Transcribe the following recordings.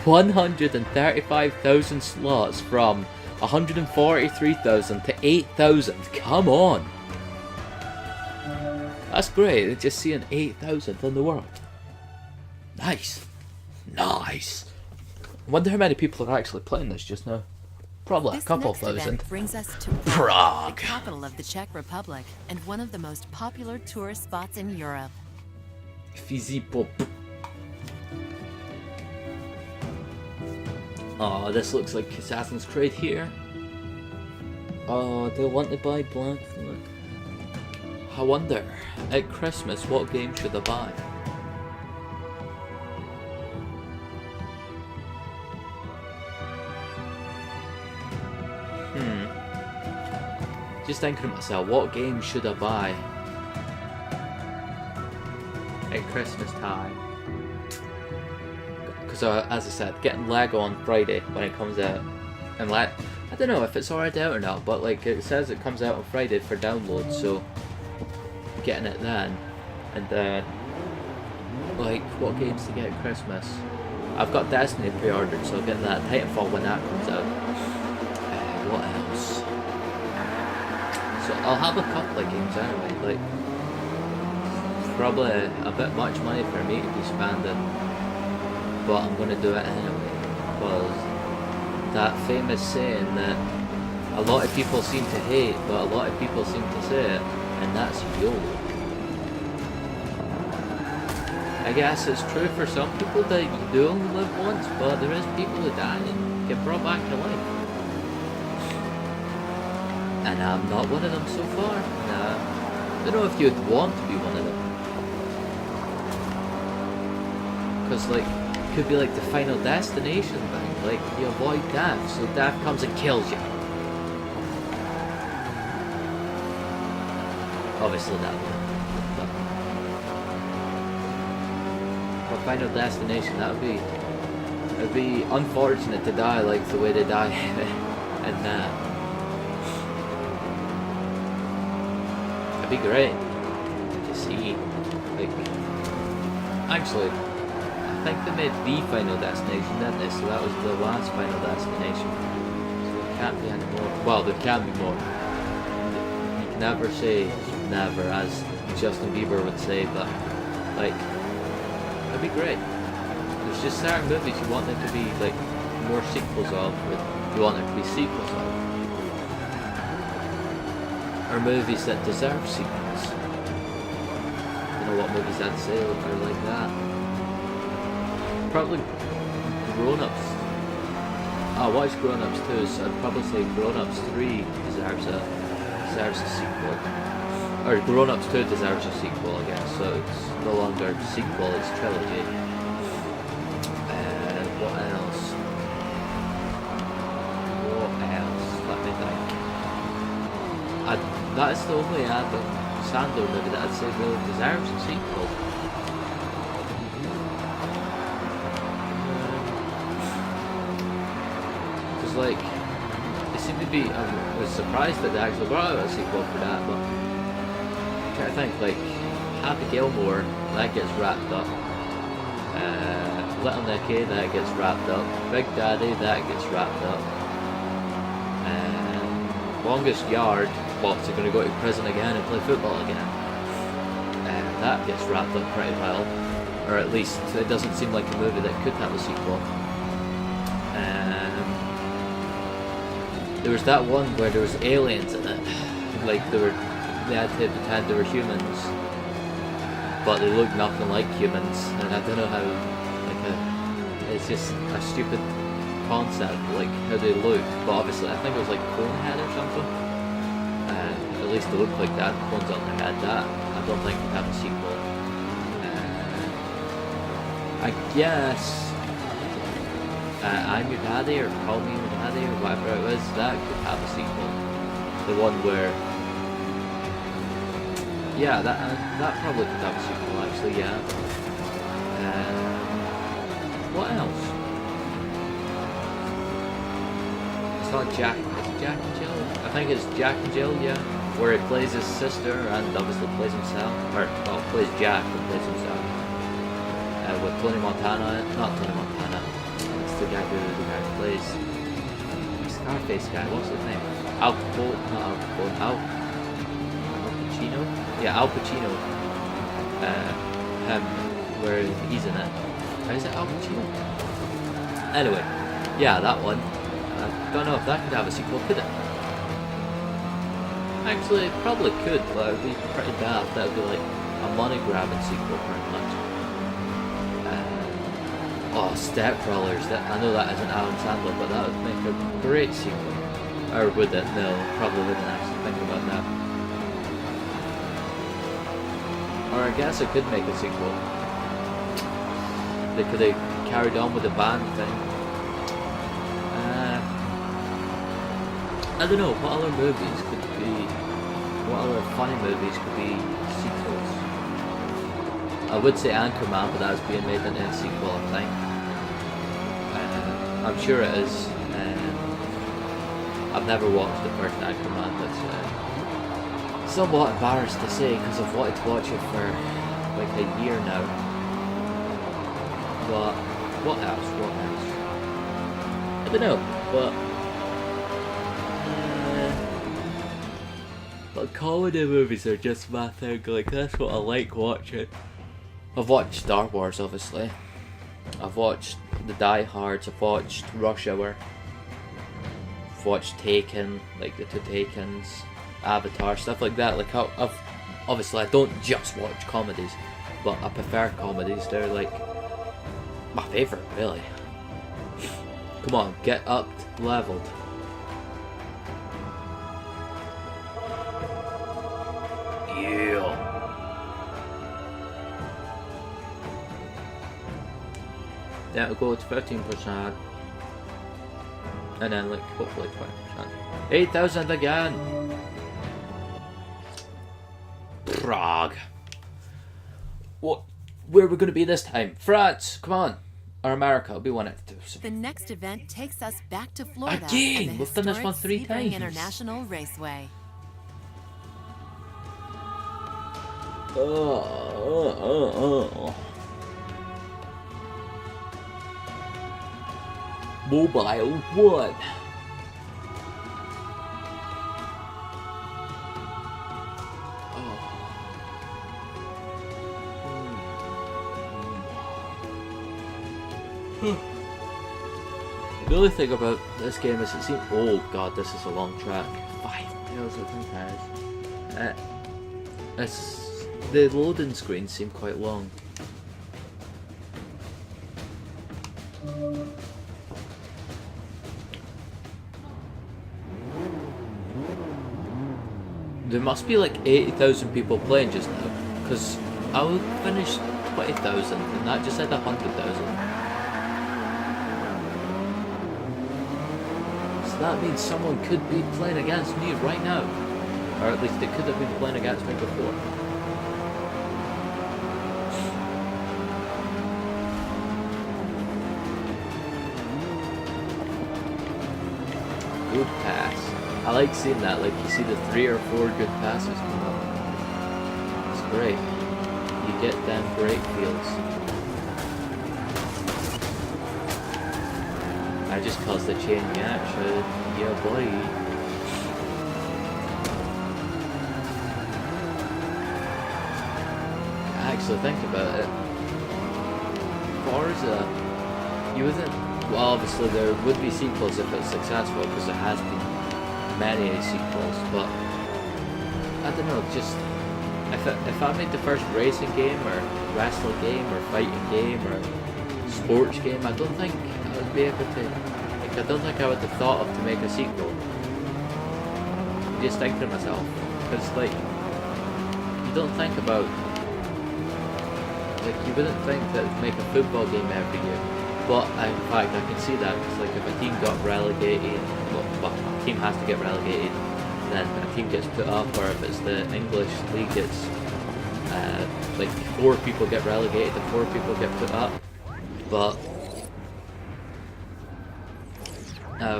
135,000 slots from 143,000 to 8,000. Come on. That's great. Just seeing 8,000 in the world. Nice. Nice. I wonder how many people are actually playing this just now. Probably a couple thousand. Brings us to Prague, the capital of the Czech Republic and one of the most popular tourist spots in Europe. Fizipop. Oh, this looks like Assassin's Creed here. Oh, do I want to buy Black Flag? I wonder, at Christmas, what game should I buy? Just thinking to myself, what game should I buy at Christmas time? Because as I said, getting Lego on Friday when it comes out, and I don't know if it's already out or not, but like it says it comes out on Friday for download, so getting it then. And like what games to get at Christmas? I've got Destiny pre-ordered, so getting that Titanfall when that comes out. What else? So I'll have a couple of games anyway. Like probably a bit much money for me to be spending, but I'm gonna do it anyway because that famous saying that a lot of people seem to hate, but a lot of people seem to say it, and that's YOLO. I guess it's true for some people that you do only live once, but there is people who die and get brought back to life. And I'm not one of them so far. Nah. I don't know if you'd want to be one of them. Because like, it could be like the final destination thing. Like, you avoid death, so death comes and kills you. Obviously that would. For final destination, that would be... It'd be unfortunate to die like the way they die in that. Be great to see. Like, actually, I think they made the Final Destination, didn't they? So that was the last Final Destination. So there can't be any more. Well, there can be more. You can never say never, as Justin Bieber would say, but like, it'd be great. There's just certain movies you want them to be like more sequels of, but you want them to be sequels of. Or movies that deserve sequels. You know what movies I'd say are like that? Probably Grown Ups. I watched Grown Ups 2, so I'd probably say Grown Ups 3 deserves a sequel. Or Grown Ups 2 deserves a sequel, I guess. So it's no longer a sequel, it's trilogy. What else? Let me think. That's the only Adam Sandler movie that I'd say really deserves a sequel. Because like, it seemed to be, I was surprised that they actually brought out a sequel for that, but I'm trying to think, like, Happy Gilmore, that gets wrapped up. Little Nicky, that gets wrapped up. Big Daddy, that gets wrapped up. Longest Yard, well, they're going to go to prison again and play football again. That gets wrapped up pretty well. Or at least, it doesn't seem like a movie that could have a sequel. There was that one where there was aliens in it. Like, they had to pretend they were humans. But they looked nothing like humans. And I don't know how, it's just a stupid concept, like how they look, but obviously I think it was like Conehead or something. At least they look like that, cones on their head. That I don't think would have a sequel. I guess I'm Your Daddy or Call Me Your Daddy or whatever it was, that could have a sequel. The one where, yeah, that probably could have a sequel actually. Yeah. What else? Not Jack, is it Jack and Jill? I think it's Jack and Jill, yeah. Where he plays his sister and obviously plays himself. Or, well, plays Jack and plays himself. With Tony Montana, not Tony Montana. It's plays Scarface guy. What's his name? Al Capone, not Al Capone. Al Pacino? Yeah, Al Pacino. Him, where he's in it. Is it Al Pacino? Anyway, yeah, that one. I don't know if that could have a sequel, could it? Actually, it probably could, but it would be pretty daft. That would be like a money-grabbing sequel, pretty much. Oh, Step Brothers. I know that isn't Adam Sandler, but that would make a great sequel. Or would it? No, probably wouldn't actually think about that. Or I guess it could make a sequel. They could have carried on with the band thing. I don't know, what other movies could be, what other funny movies could be sequels? I would say Anchorman, but that's being made into a sequel, I think. I'm sure it is. I've never watched the first Anchorman, but somewhat embarrassed to say because I've wanted to watch it for like a year now. But what else? What else? I don't know, but comedy movies are just my thing. Like that's what I like watching. I've watched Star Wars, obviously. I've watched the Die Hards. I've watched Rush Hour. I've watched Taken, like the two Takens, Avatar, stuff like that. Like obviously I don't just watch comedies, but I prefer comedies. They're like my favourite, really. Come on, get up leveled. Yeah. That'll go to 13%. And then like hopefully 20%. 8,000 again. Prague. What? Where are we going to be this time? France. Come on. Or America. It'll be one of the two. So. The next event takes us back to Florida. Again. And the We've done this one 3 historic Sebring times. International Raceway. Mobile what? The only thing about this game is it seems. Oh god, this is a long track. 5 miles, I think it is. The loading screens seem quite long. There must be like 80,000 people playing just now, because I finished 20,000 and that just said 100,000. So that means someone could be playing against me right now, or at least they could have been playing against me before. Good pass. I like seeing that, like you see the 3 or 4 good passes come up. It's great. You get them great feels. I just caused the chain reaction. Yeah boy. Actually think about it. Forza, you wouldn't. Well, obviously there would be sequels if it's successful, because there has been many sequels, but I don't know, just if I made the first racing game or wrestling game or fighting game or sports game, I don't think I would be able to, like I don't think I would have thought of to make a sequel. Just think to myself, because like you don't think about, like you wouldn't think that make a football game every year. But in fact, I can see that, because like if a team got relegated, well, a team has to get relegated, then a team gets put up, or if it's the English league, it's like 4 people get relegated and 4 people get put up. But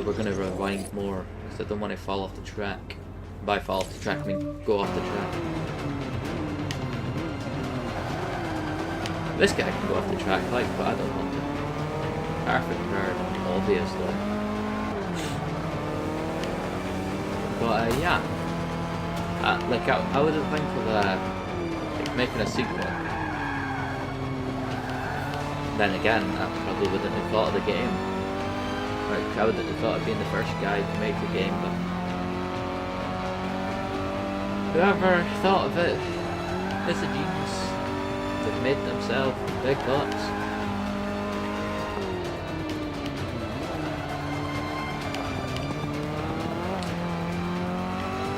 we're going to rewind more, because I don't want to fall off the track. By fall off the track, I mean go off the track. This guy can go off the track, like, but I don't want to. perfect nerd, obviously. But yeah, like I wouldn't think of like making a sequel. Then again, I probably wouldn't have thought of the game. Like I wouldn't have thought of being the first guy to make a game, but whoever thought of it is a genius. They've made themselves big bucks.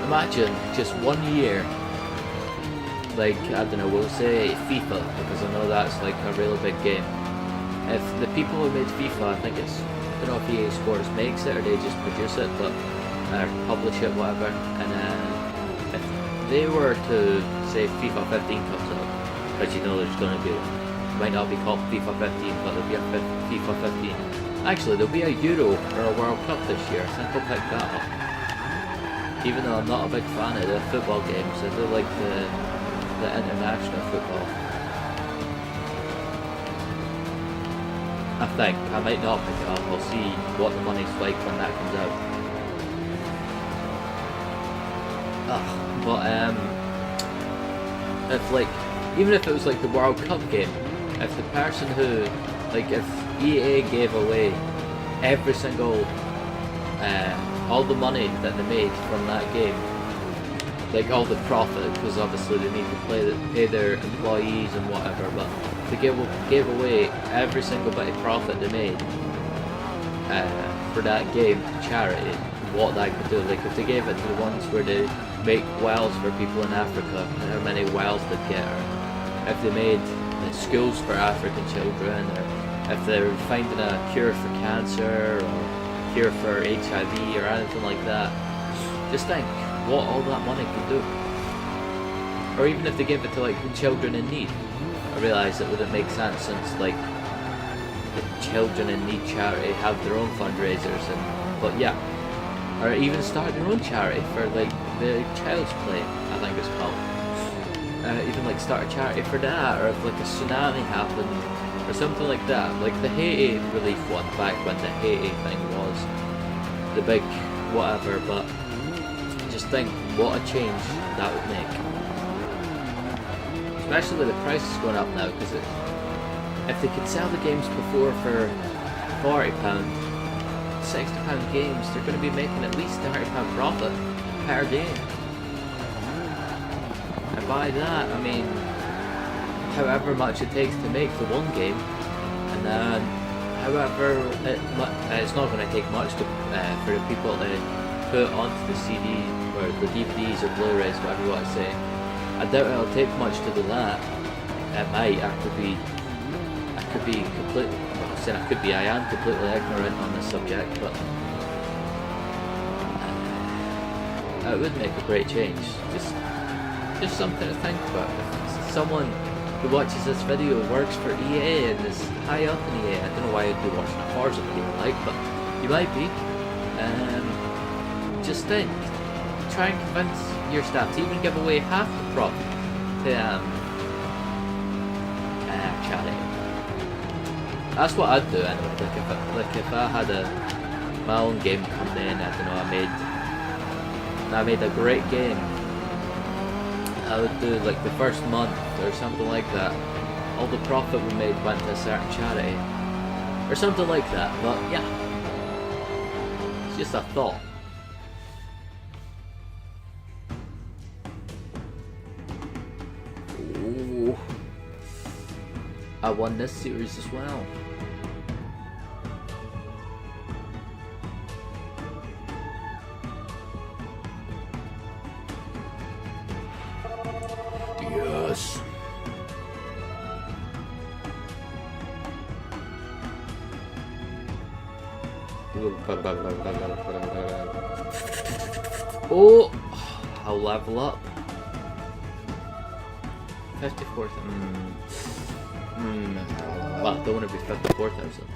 Imagine just 1 year, like, I don't know, we'll say FIFA, because I know that's like a real big game. If the people who made FIFA, I think it's, I don't know if EA Sports makes it or they just produce it, but publish it, whatever, and if they were to say FIFA 15 comes out, because you know there's going to be one, it might not be called FIFA 15, but there'll be a FIFA 15. Actually, there'll be a Euro or a World Cup this year, I think I'll pick that up. Even though I'm not a big fan of the football games, I do like the international football. I think. I might not pick it up, I'll see what the money's like when that comes out. But if like, even if it was like the World Cup game, if the person who, like if EA gave away every single all the money that they made from that game, like all the profit, because obviously they need to pay their employees and whatever, but if they gave away every single bit of profit they made for that game to charity, what that could do, like if they gave it to the ones where they make wells for people in Africa, and how many wells they'd get, or if they made schools for African children, or if they're finding a cure for cancer, or cure for HIV or anything like that. Just think what all that money could do. Or even if they gave it to like children in need. I realise it wouldn't make sense since like the children in need charity have their own fundraisers, and but yeah. Or even start their own charity for like the Child's Play, I think it's called. Even like start a charity for that, or if like a tsunami happened or something like that, like the Haiti relief one back when the Haiti thing was the big whatever, but just think what a change that would make. Especially with the prices going up now, because if they could sell the games before for £40, £60 games, they're going to be making at least £30 profit per game. And by that, I mean however much it takes to make the one game, and then however it's not going to take much to, for the people to put onto the CD or the DVDs or Blu-rays, whatever you want to say. I doubt it'll take much to do that. It might. I could be completely. Well, I said I am completely ignorant on this subject, but it would make a great change. Just something to think about. If someone who watches this video works for EA and is high up in EA, I don't know why you'd be watching a Forza video like, but you might be. Just think. Try and convince your staff to even give away half the profit to charity. That's what I'd do anyway. Like if I had my own game company and I don't know, I made a great game, I would do like the first month or something like that. All the profit we made went to a certain charity or something like that. But yeah, it's just a thought. Ooh. I won this series as well. Yes. Oh, I'll level up. 54,000. Well, I don't want to be 54,000.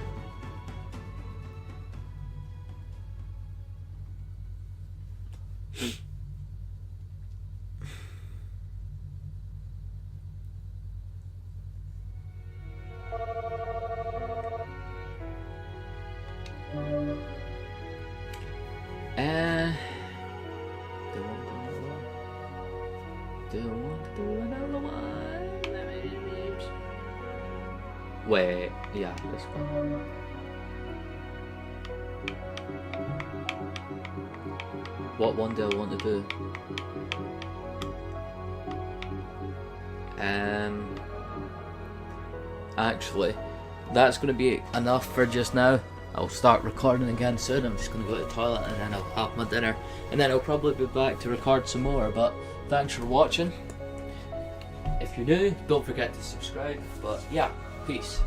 Do I want to do another one? Wait, yeah, this one. What one do I want to do? Actually, that's going to be enough for just now. I'll start recording again soon. I'm just going to go to the toilet and then I'll have my dinner. And then I'll probably be back to record some more. But thanks for watching. If you're new, don't forget to subscribe. But yeah, peace.